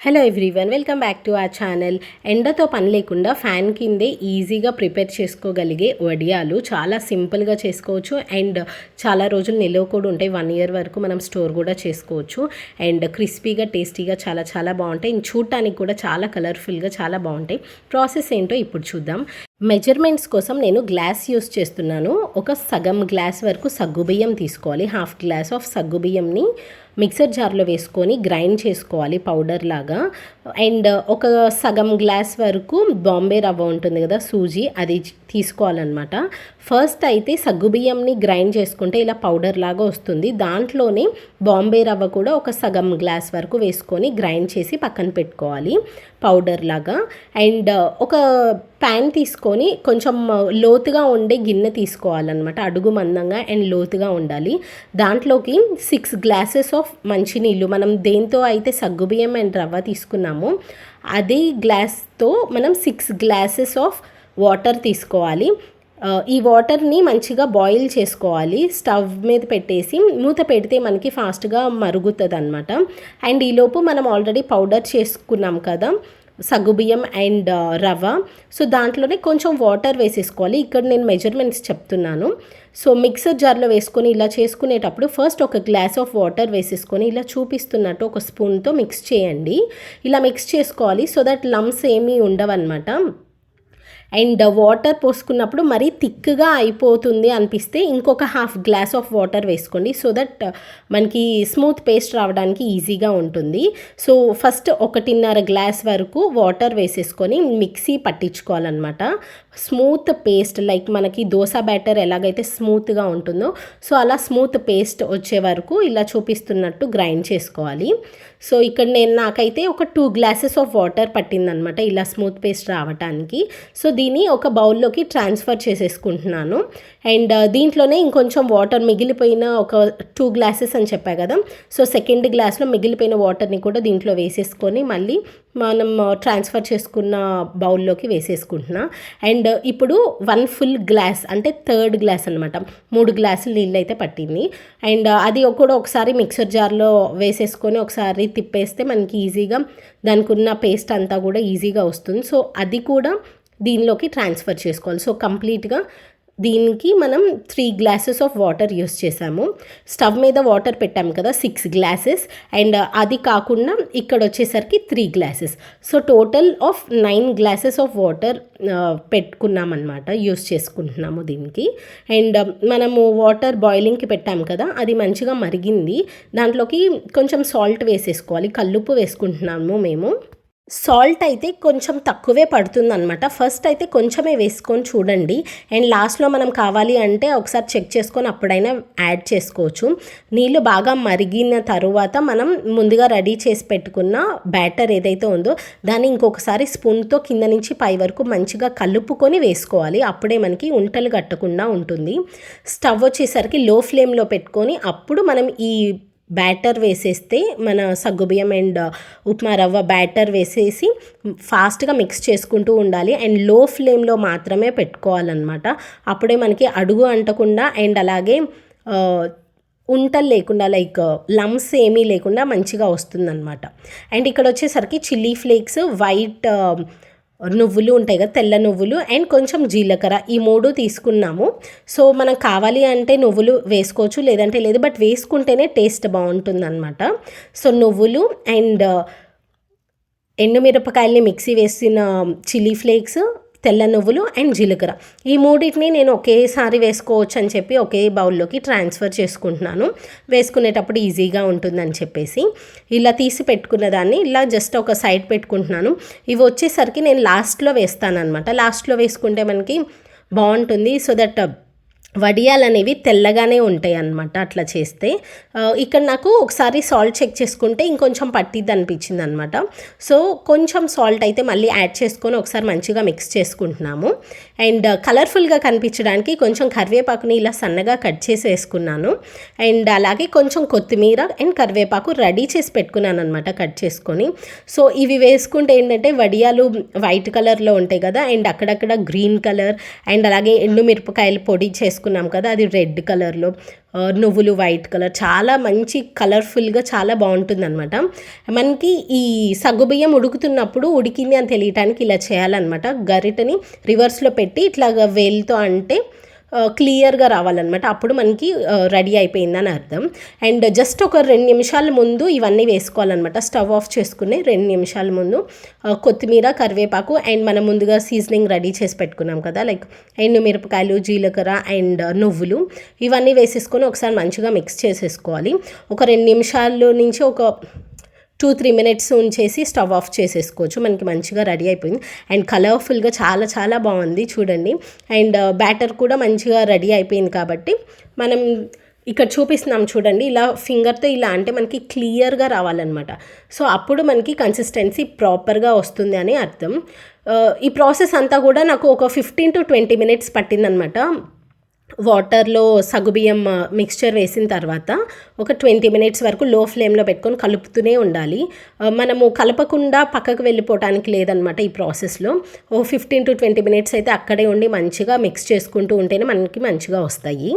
Hello everyone, welcome back to our channel. ఎండతో పని లేకుండా ఫ్యాన్ కిందే ఈజీగా ప్రిపేర్ చేసుకోగలిగే వడియాలు చాలా సింపుల్గా చేసుకోవచ్చు అండ్ చాలా రోజులు నిల్వ కూడా ఉంటాయి. 1 year వరకు మనం స్టోర్ కూడా చేసుకోవచ్చు అండ్ క్రిస్పీగా టేస్టీగా చాలా చాలా బాగుంటాయి. చూడటానికి కూడా చాలా కలర్ఫుల్గా చాలా బాగుంటాయి. ప్రాసెస్ ఏంటో ఇప్పుడు చూద్దాం. మెజర్మెంట్స్ కోసం నేను గ్లాస్ యూస్ చేస్తున్నాను. ఒక సగం గ్లాస్ వరకు సగ్గుబియ్యం తీసుకోవాలి. 1/2 glass ఆఫ్ సగ్గుబియ్యంని మిక్సర్ జార్లో వేసుకొని గ్రైండ్ చేసుకోవాలి పౌడర్ లాగా. అండ్ ఒక సగం గ్లాస్ వరకు బాంబే రవ్వ ఉంటుంది కదా, సూజీ, అది తీసుకోవాలన్నమాట. ఫస్ట్ అయితే సగ్గుబియ్యంని గ్రైండ్ చేసుకుంటే ఇలా పౌడర్ లాగా వస్తుంది. దాంట్లోనే బాంబే రవ్వ కూడా ఒక సగం గ్లాస్ వరకు వేసుకొని గ్రైండ్ చేసి పక్కన పెట్టుకోవాలి పౌడర్ లాగా. అండ్ ఒక ప్యాన్ తీసుకొని కొంచెం లోతుగా ఉండే గిన్నె తీసుకోవాలన్నమాట. అడుగు మందంగా అండ్ లోతుగా ఉండాలి. దాంట్లోకి 6 glasses ఆఫ్ మంచినీళ్ళు, మనం దేంతో అయితే సగ్గుబియ్యం అండ్ రవ్వ తీసుకున్నామో అదే గ్లాస్తో మనం 6 glasses ఆఫ్ వాటర్ తీసుకోవాలి. ఈ వాటర్ని మంచిగా బాయిల్ చేసుకోవాలి. స్టవ్ మీద పెట్టేసి మూత పెడితే మనకి ఫాస్ట్గా మరుగుతుంది అనమాట. అండ్ ఈలోపు మనం ఆల్రెడీ పౌడర్ చేసుకున్నాం కదా సగ్గుబియ్యం అండ్ రవ్వ, సో దాంట్లోనే కొంచెం వాటర్ వేసేసుకోవాలి. ఇక్కడ నేను మెజర్మెంట్స్ చెప్తున్నాను. సో మిక్సర్ జార్లో వేసుకొని ఇలా చేసుకునేటప్పుడు ఫస్ట్ ఒక గ్లాస్ ఆఫ్ వాటర్ వేసేసుకొని ఇలా చూపిస్తున్నట్టు ఒక స్పూన్తో మిక్స్ చేయండి. ఇలా మిక్స్ చేసుకోవాలి సో దట్ లమ్స్ ఏమీ ఉండవన్నమాట. అండ్ వాటర్ పోసుకున్నప్పుడు మరీ థిక్గా అయిపోతుంది అనిపిస్తే ఇంకొక 1/2 glass ఆఫ్ వాటర్ వేసుకోండి సో దట్ మనకి స్మూత్ పేస్ట్ రావడానికి ఈజీగా ఉంటుంది. సో ఫస్ట్ 1.5 glass వరకు వాటర్ వేసేసుకొని మిక్సీ పట్టించుకోవాలన్నమాట. స్మూత్ పేస్ట్, లైక్ మనకి దోశ బ్యాటర్ ఎలాగైతే స్మూత్గా ఉంటుందో సో అలా స్మూత్ పేస్ట్ వచ్చే వరకు ఇలా చూపిస్తున్నట్టు గ్రైండ్ చేసుకోవాలి. సో ఇక్కడ నాకైతే ఒక 2 glasses ఆఫ్ వాటర్ పట్టిందనమాట ఇలా స్మూత్ పేస్ట్ రావడానికి. సో దీన్ని ఒక బౌల్లోకి ట్రాన్స్ఫర్ చేసేసుకుంటున్నాను. అండ్ దీంట్లోనే ఇంకొంచెం వాటర్ మిగిలిపోయిన ఒక 2 glasses అని చెప్పా కదా, సో సెకండ్ గ్లాస్లో మిగిలిపోయిన వాటర్ని కూడా దీంట్లో వేసేసుకొని మళ్ళీ మనం ట్రాన్స్ఫర్ చేసుకున్న బౌల్లోకి వేసేసుకుంటున్నా. అండ్ ఇప్పుడు 1 full glass అంటే 3rd glass అనమాట, 3 glasses నీళ్ళు అయితే పట్టింది. అండ్ అది కూడా ఒకసారి మిక్సర్ జార్లో వేసేసుకొని ఒకసారి తిప్పేస్తే మనకి ఈజీగా దానికి ఉన్న పేస్ట్ అంతా కూడా ఈజీగా వస్తుంది. సో అది కూడా దీనిలోకి ట్రాన్స్ఫర్ చేసుకోవాలి. సో కంప్లీట్గా దీనికి మనం 3 glasses ఆఫ్ వాటర్ యూస్ చేసాము. స్టవ్ మీద వాటర్ పెట్టాము కదా 6 glasses, అండ్ అది కాకుండా ఇక్కడ వచ్చేసరికి 3 glasses. So total of 9 glasses of water పెట్టుకున్నామన్నమాట, యూస్ చేసుకుంటున్నాము దీనికి. అండ్ మనము వాటర్ బాయిలింగ్కి పెట్టాము కదా, అది మంచిగా మరిగింది. దాంట్లోకి కొంచెం సాల్ట్ వేసేసుకోవాలి. కల్లుప్పు వేసుకుంటున్నాము మేము. సాల్ట్ అయితే కొంచెం తక్కువే పడుతుంది అనమాట. ఫస్ట్ అయితే కొంచెమే వేసుకొని చూడండి అండ్ లాస్ట్లో మనం కావాలి అంటే ఒకసారి చెక్ చేసుకొని అప్పుడైనా యాడ్ చేసుకోవచ్చు. నీళ్ళు బాగా మరిగిన తరువాత మనం ముందుగా రెడీ చేసి పెట్టుకున్న బ్యాటర్ ఏదైతే ఉందో దాన్ని ఇంకొకసారి స్పూన్తో కింద నుంచి పై వరకు మంచిగా కలుపుకొని వేసుకోవాలి. అప్పుడే మనకి ఉంటలు కట్టకుండా ఉంటుంది. స్టవ్ వచ్చేసరికి లో ఫ్లేమ్లో పెట్టుకొని అప్పుడు మనం ఈ బ్యాటర్ వేసేస్తే మన సగ్గుబియ్యం అండ్ ఉప్మా రవ్వ బ్యాటర్ వేసేసి ఫాస్ట్గా మిక్స్ చేసుకుంటూ ఉండాలి. అండ్ లో ఫ్లేమ్లో మాత్రమే పెట్టుకోవాలన్నమాట. అప్పుడే మనకి అడుగు అంటకుండా అండ్ అలాగే ఉంటలు లేకుండా, లైక్ లమ్స్ ఏమీ లేకుండా మంచిగా వస్తుందన్నమాట. అండ్ ఇక్కడ వచ్చేసరికి చిల్లీ ఫ్లేక్స్, వైట్ నువ్వులు ఉంటాయి కదా, తెల్ల నువ్వులు అండ్ కొంచెం జీలకర్ర, ఈ 3 తీసుకున్నాము. సో మనం కావాలి అంటే నువ్వులు వేసుకోవచ్చు, లేదంటే లేదు, బట్ వేసుకుంటేనే టేస్ట్ బాగుంటుంది అనమాట. సో నువ్వులు అండ్ ఎండుమిరపకాయల్ని మిక్సీ వేసిన చిల్లీ ఫ్లేక్స్, తెల్ల నువ్వులు అండ్ జీలకర్ర, ఈ 3 నేను ఒకేసారి వేసుకోవచ్చు అని చెప్పి ఒకే బౌల్లోకి ట్రాన్స్ఫర్ చేసుకుంటున్నాను. వేసుకునేటప్పుడు ఈజీగా ఉంటుందని చెప్పేసి ఇలా తీసి పెట్టుకున్న దాన్ని ఇలా జస్ట్ ఒక సైడ్ పెట్టుకుంటున్నాను. ఇవి వచ్చేసరికి నేను లాస్ట్లో వేస్తానన్నమాట. లాస్ట్లో వేసుకుంటే మనకి బాగుంటుంది. సో దట్ వడియాలు అనేవి తెల్లగానే ఉంటాయి అన్నమాట అట్లా చేస్తే. ఇక్కడ నాకు ఒకసారి సాల్ట్ చెక్ చేసుకుంటే ఇంకొంచెం పట్టిద్ది అనిపించింది అనమాట. సో కొంచెం సాల్ట్ అయితే మళ్ళీ యాడ్ చేసుకొని ఒకసారి మంచిగా మిక్స్ చేసుకుంటున్నాము. అండ్ కలర్ఫుల్గా కనిపించడానికి కొంచెం కరివేపాకుని ఇలా సన్నగా కట్ చేసి వేసుకున్నాను. అండ్ అలాగే కొంచెం కొత్తిమీర అండ్ కరివేపాకు రెడీ చేసి పెట్టుకున్నాను అనమాట కట్ చేసుకొని. సో ఇవి వేసుకుంటే ఏంటంటే వడియాలు వైట్ కలర్లో ఉంటాయి కదా, అండ్ అక్కడక్కడ గ్రీన్ కలర్, అండ్ అలాగే ఎండుమిరపకాయలు పొడి చేసుకున్నాం కదా అది రెడ్ కలర్లో, నువ్వులు వైట్ కలర్, చాలా మంచి కలర్ఫుల్గా చాలా బాగుంటుంది అనమాట. మనకి ఈ సగ్గుబియ్యం ఉడుకుతున్నప్పుడు ఉడికింది అని తెలియటానికి ఇలా చేయాలన్నమాట. గరిటని రివర్స్లో పెట్టి ఇట్లాగా వేలుతో అంటే క్లియర్గా రావాలన్నమాట. అప్పుడు మనకి రెడీ అయిపోయిందని అర్థం. అండ్ జస్ట్ ఒక 2 నిమిషాల ముందు ఇవన్నీ వేసుకోవాలన్నమాట. స్టవ్ ఆఫ్ చేసుకుని 2 నిమిషాల ముందు కొత్తిమీర, కరివేపాకు అండ్ మనం ముందుగా సీజనింగ్ రెడీ చేసి పెట్టుకున్నాం కదా, లైక్ ఎండుమిరపకాయలు, జీలకర్ర అండ్ నువ్వులు, ఇవన్నీ వేసేసుకొని ఒకసారి మంచిగా మిక్స్ చేసేసుకోవాలి. ఒక 2 నిమిషాల నుంచి ఒక 2-3 మినిట్స్ ఉంచేసి స్టవ్ ఆఫ్ చేసేసుకోవచ్చు. మనకి మంచిగా రెడీ అయిపోయింది అండ్ కలర్ఫుల్గా చాలా చాలా బాగుంది చూడండి. అండ్ బ్యాటర్ కూడా మంచిగా రెడీ అయిపోయింది కాబట్టి మనం ఇక్కడ చూపిస్తున్నాం చూడండి, ఇలా ఫింగర్తో ఇలా అంటే మనకి క్లియర్గా రావాలన్నమాట. సో అప్పుడు మనకి కన్సిస్టెన్సీ ప్రాపర్గా వస్తుంది అని అర్థం. ఈ ప్రాసెస్ అంతా కూడా నాకు ఒక 15 to 20 మినిట్స్ పట్టిందనమాట. వాటర్లో సగ్గుబియ్యం మిక్స్చర్ వేసిన తర్వాత ఒక 20 మినిట్స్ వరకు లో ఫ్లేమ్లో పెట్టుకొని కలుపుతూనే ఉండాలి. మనము కలపకుండా పక్కకు వెళ్ళిపోవడానికి లేదనమాట ఈ ప్రాసెస్లో. ఓ 15 to 20 మినిట్స్ అయితే అక్కడే ఉండి మంచిగా మిక్స్ చేసుకుంటూ ఉంటేనే మనకి మంచిగా వస్తాయి.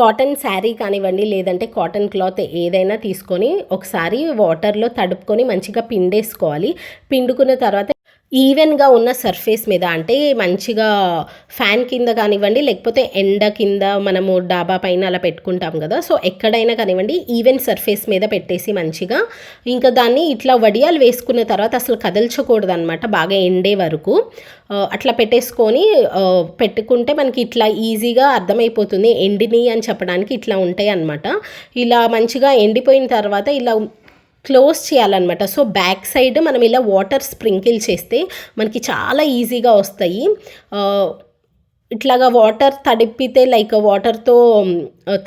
కాటన్ శారీ కానివ్వండి, లేదంటే కాటన్ క్లాత్ ఏదైనా తీసుకొని ఒకసారి వాటర్లో తడుపుకొని మంచిగా పిండేసుకోవాలి. పిండుకున్న తర్వాత ఈవెన్గా ఉన్న సర్ఫేస్ మీద అంటే మంచిగా ఫ్యాన్ కింద కానివ్వండి, లేకపోతే ఎండ కింద మనము డాబా పైన అలా పెట్టుకుంటాం కదా, సో ఎక్కడైనా కానివ్వండి ఈవెన్ సర్ఫేస్ మీద పెట్టేసి మంచిగా ఇంకా దాన్ని ఇట్లా వడియాలు వేసుకున్న తర్వాత అసలు కదల్చకూడదు అనమాట, బాగా ఎండే వరకు అట్లా పెట్టేసుకొని పెట్టుకుంటే మనకి ఇట్లా ఈజీగా అర్థమైపోతుంది ఎండిని అని చెప్పడానికి. ఇట్లా ఉంటాయి అన్నమాట. ఇలా మంచిగా ఎండిపోయిన తర్వాత ఇలా క్లోజ్ చేయాలన్నమాట. సో బ్యాక్ సైడ్ మనం ఇలా వాటర్ స్ప్రింకిల్ చేస్తే మనకి చాలా ఈజీగా వస్తాయి. ఇట్లాగా వాటర్ తడిపితే లైక్ వాటర్తో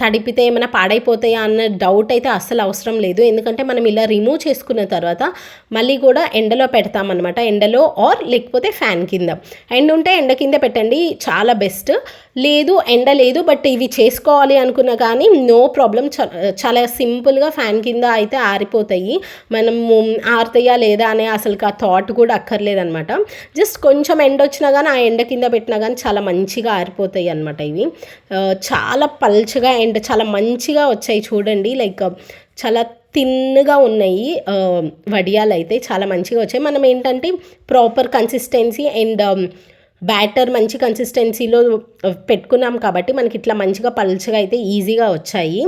తడిపితే ఏమైనా పాడైపోతాయా అన్న డౌట్ అయితే అస్సలు అవసరం లేదు. ఎందుకంటే మనం ఇలా రిమూవ్ చేసుకున్న తర్వాత మళ్ళీ కూడా ఎండలో పెడతామన్నమాట. ఎండలో ఆర్ లేకపోతే ఫ్యాన్ కింద. ఎండ ఉంటే ఎండ కింద పెట్టండి, చాలా బెస్ట్. లేదు ఎండ లేదు బట్ ఇవి చేసుకోవాలి అనుకున్నా కానీ నో ప్రాబ్లం, చాలా సింపుల్గా ఫ్యాన్ కింద అయితే ఆరిపోతాయి. మనము ఆరుతాయా లేదా అనే అసలు ఆ థాట్ కూడా అక్కర్లేదనమాట. జస్ట్ కొంచెం ఎండ వచ్చినా కానీ ఆ ఎండ కింద పెట్టినా కానీ చాలా మంచిగా ఆరిపోతాయి అన్నమాట. ఇవి చాలా పల్చగా అండ్ చాలా మంచిగా వచ్చాయి చూడండి, లైక్ చాలా థిన్గా ఉన్నాయి వడియాలు అయితే చాలా మంచిగా వచ్చాయి. మనం ఏంటంటే ప్రాపర్ కన్సిస్టెన్సీ అండ్ బ్యాటర్ మంచి కన్సిస్టెన్సీలో పెట్టుకున్నాం కాబట్టి మనకి ఇట్లా మంచిగా పల్చగా అయితే ఈజీగా వచ్చాయి.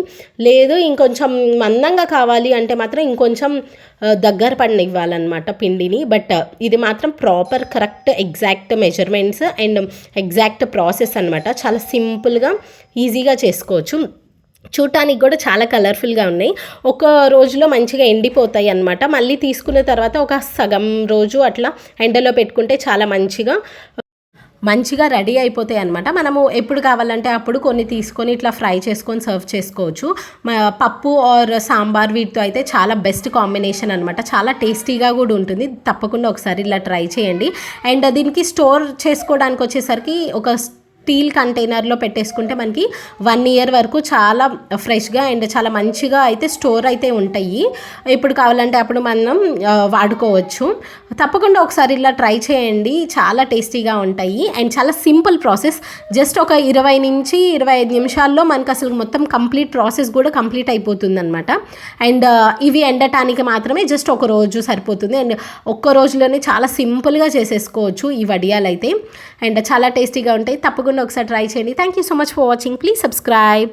లేదు ఇంకొంచెం మందంగా కావాలి అంటే మాత్రం ఇంకొంచెం దగ్గర పడినివ్వాలన్నమాట పిండిని. బట్ ఇది మాత్రం proper correct exact measurements and exact process అనమాట. చాలా సింపుల్గా ఈజీగా చేసుకోవచ్చు. చూడటానికి కూడా చాలా కలర్ఫుల్గా ఉన్నాయి. ఒక రోజులో మంచిగా ఎండిపోతాయి అన్నమాట. మళ్ళీ తీసుకున్న తర్వాత ఒక సగం రోజు అట్లా ఎండలో పెట్టుకుంటే చాలా మంచిగా రెడీ అయిపోతాయి అనమాట. మనము ఎప్పుడు కావాలంటే అప్పుడు కొన్ని తీసుకొని ఇట్లా ఫ్రై చేసుకొని సర్వ్ చేసుకోవచ్చు. పప్పు ఆర్ సాంబార్ వీటితో అయితే చాలా బెస్ట్ కాంబినేషన్ అనమాట. చాలా టేస్టీగా కూడా ఉంటుంది. తప్పకుండా ఒకసారి ఇలా ట్రై చేయండి. అండ్ దీనికి స్టోర్ చేసుకోవడానికి వచ్చేసరికి ఒక స్టీల్ కంటైనర్లో పెట్టేసుకుంటే మనకి 1 year వరకు చాలా ఫ్రెష్గా అండ్ చాలా మంచిగా అయితే స్టోర్ అయితే ఉంటాయి. ఎప్పుడు కావాలంటే అప్పుడు మనం వాడుకోవచ్చు. తప్పకుండా ఒకసారి ఇలా ట్రై చేయండి, చాలా టేస్టీగా ఉంటాయి అండ్ చాలా సింపుల్ ప్రాసెస్. జస్ట్ ఒక 20 నుంచి 25 నిమిషాల్లో మనకు అసలు మొత్తం కంప్లీట్ ప్రాసెస్ కూడా కంప్లీట్ అయిపోతుంది అనమాట. అండ్ ఇవి ఎండటానికి మాత్రమే జస్ట్ ఒక రోజు సరిపోతుంది అండ్ ఒక్క రోజులోనే చాలా సింపుల్గా చేసేసుకోవచ్చు ఈ వడియాలు అయితే. అండ్ చాలా టేస్టీగా ఉంటాయి. తప్పకుండా ఒకసారి ట్రై చేయండి. Thank you so much for watching. Please subscribe.